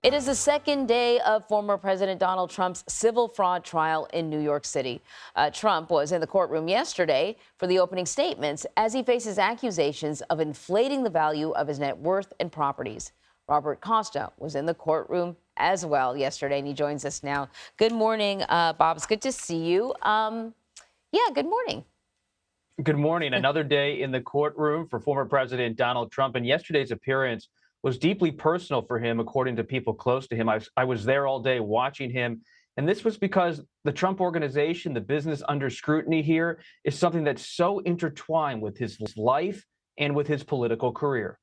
It is the second day of former President Donald Trump's civil fraud trial in New York City. Trump was in the courtroom yesterday for the opening statements as he faces accusations of inflating the value of his net worth and properties. Robert Costa was in the courtroom as well yesterday, and he joins us now. Good morning, Bob. It's good to see you. Good morning. Good morning. Another day in the courtroom for former President Donald Trump, and yesterday's appearance was deeply personal for him, according to people close to him. I was there all day watching him, and this was because the Trump Organization, the business under scrutiny here, is something that's so intertwined with his life and with his political career.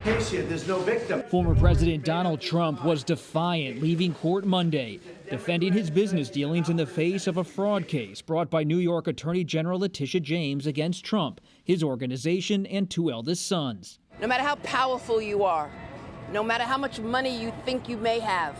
There's no victim. Former President Donald Trump was defiant, leaving court Monday, defending his business dealings in the face of a fraud case brought by New York Attorney General Letitia James against Trump, his organization, and two eldest sons. No matter how powerful you are, no matter how much money you think you may have,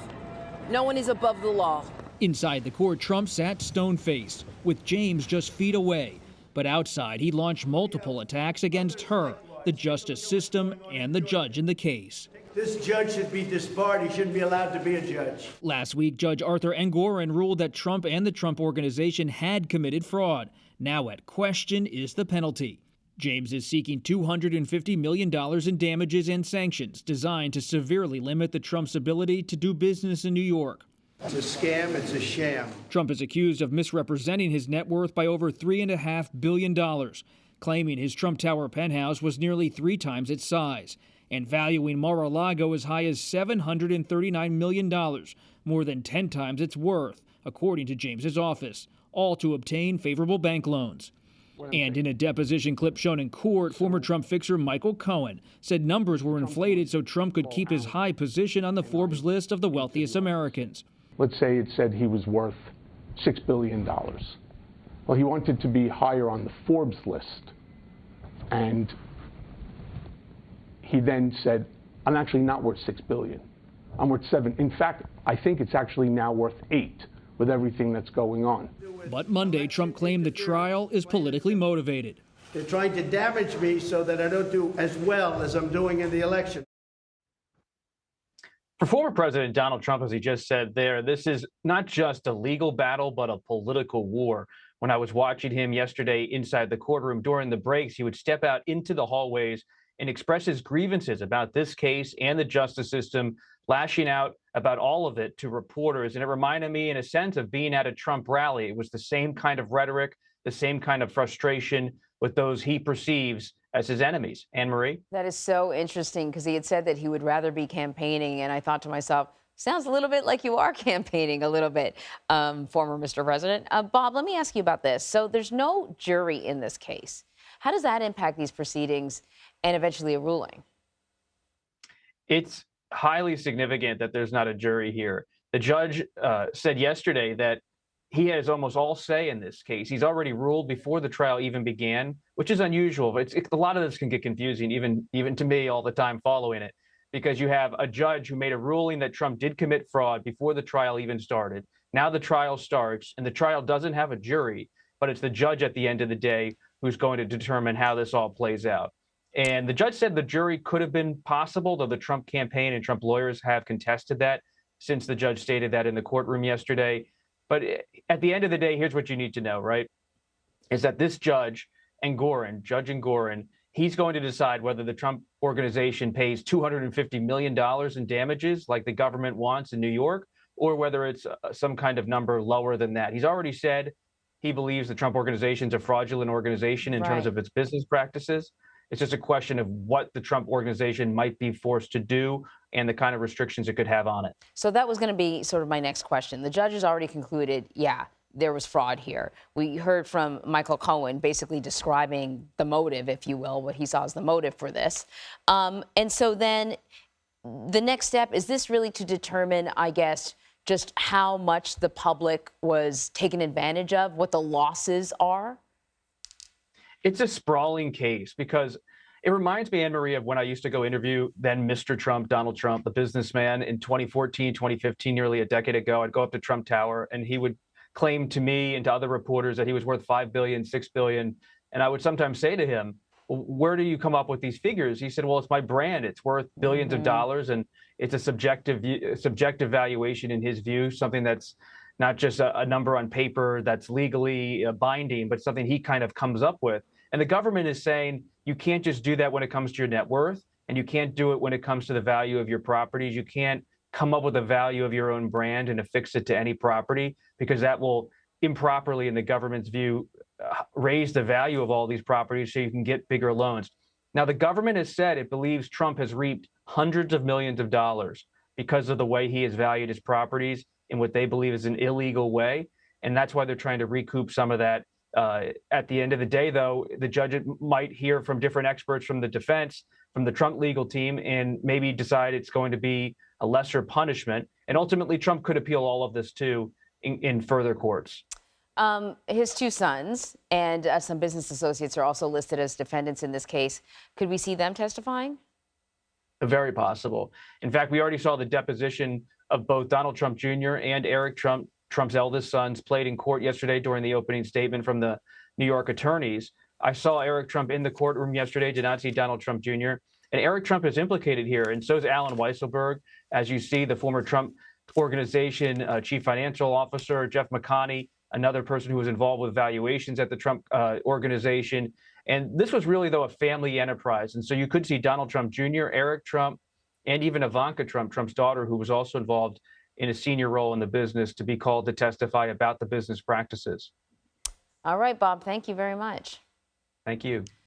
no one is above the law. Inside the court, Trump sat stone-faced, with James just feet away. But outside, he launched multiple attacks against her, the justice system, and the judge in the case. This judge should be disbarred. He shouldn't be allowed to be a judge. Last week, Judge Arthur Engoron ruled that Trump and the Trump Organization had committed fraud. Now at question is the penalty. James is seeking $250 million in damages and sanctions designed to severely limit the Trump's ability to do business in New York. It's a scam. It's a sham. Trump is accused of misrepresenting his net worth by over $3.5 billion, claiming his Trump Tower penthouse was nearly 3 times its size, and valuing Mar-a-Lago as high as $739 million, more than 10 times its worth, according to James's office, all to obtain favorable bank loans. And in a deposition clip shown in court, former Trump fixer Michael Cohen said numbers were inflated so Trump could keep his high position on the Forbes list of the wealthiest Americans. Let's say it said he was worth $6 billion. Well, he wanted to be higher on the Forbes list. And he then said, I'm actually not worth $6 billion. I'm worth 7. In fact, I think it's actually now worth 8 with everything that's going on. But Monday, Trump claimed the trial is politically motivated. They're trying to damage me so that I don't do as well as I'm doing in the election. For former President Donald Trump, as he just said there, this is not just a legal battle, but a political war. When I was watching him yesterday inside the courtroom during the breaks, he would step out into the hallways and express his grievances about this case and the justice system, lashing out about all of it to reporters. And it reminded me, in a sense, of being at a Trump rally. It was the same kind of rhetoric, the same kind of frustration with those he perceives as his enemies. Anne Marie? That is so interesting, because he had said that he would rather be campaigning. And I thought to myself, sounds a little bit like you are campaigning a little bit, former Mr. President. Bob, let me ask you about this. So there's no jury in this case. How does that impact these proceedings and eventually a ruling? It's highly significant that there's not a jury here. The judge said yesterday that he has almost all say in this case. He's already ruled before the trial even began, which is unusual. But a lot of this can get confusing, even to me all the time following it, because you have a judge who made a ruling that Trump did commit fraud before the trial even started. Now the trial starts, and the trial doesn't have a jury, but it's the judge at the end of the day who's going to determine how this all plays out. And the judge said the jury could have been possible, though the Trump campaign and Trump lawyers have contested that since the judge stated that in the courtroom yesterday. But at the end of the day, here's what you need to know, right? Is that this Judge Engoron, he's going to decide whether the Trump Organization pays $250 million in damages like the government wants in New York, or whether it's some kind of number lower than that. He's already said he believes the Trump Organization is a fraudulent organization in terms of its business practices. It's just a question of what the Trump Organization might be forced to do and the kind of restrictions it could have on it. So that was going to be sort of my next question. The judge has already concluded, yeah, there was fraud here. We heard from Michael Cohen basically describing the motive, if you will, what he saw as the motive for this. And so then the next step, is this really to determine, I guess, just how much the public was taken advantage of, what the losses are? It's a sprawling case because it reminds me, Anne Marie, of when I used to go interview then Mr. Trump, Donald Trump, the businessman, in 2014, 2015, nearly a decade ago. I'd go up to Trump Tower and he would claim to me and to other reporters that he was worth $5 billion, $6 billion. And I would sometimes say to him, where do you come up with these figures? He said, well, it's my brand. It's worth billions of dollars. And It's a subjective valuation in his view, something that's not just a number on paper that's legally binding, but something he kind of comes up with. And the government is saying you can't just do that when it comes to your net worth, and you can't do it when it comes to the value of your properties. You can't come up with a value of your own brand and affix it to any property, because that will improperly, in the government's view, raise the value of all these properties so you can get bigger loans. Now, the government has said it believes Trump has reaped hundreds of millions of dollars because of the way he has valued his properties in what they believe is an illegal way. And that's why they're trying to recoup some of that. At the end of the day, though, the judge might hear from different experts from the defense, from the Trump legal team, and maybe decide it's going to be a lesser punishment. And ultimately, Trump could appeal all of this too in further courts. His two sons and some business associates are also listed as defendants in this case. Could we see them testifying? Very possible. In fact, we already saw the deposition of both Donald Trump Jr. and Eric Trump, Trump's eldest sons, played in court yesterday during the opening statement from the New York attorneys. I saw Eric Trump in the courtroom yesterday, did not see Donald Trump Jr. And Eric Trump is implicated here, and so is Alan Weisselberg. As you see, the former Trump Organization chief financial officer, Jeff McConney, another person who was involved with valuations at the Trump Organization. And this was really, though, a family enterprise. And so you could see Donald Trump Jr., Eric Trump, and even Ivanka Trump, Trump's daughter, who was also involved in a senior role in the business, to be called to testify about the business practices. All right, Bob, thank you very much. Thank you.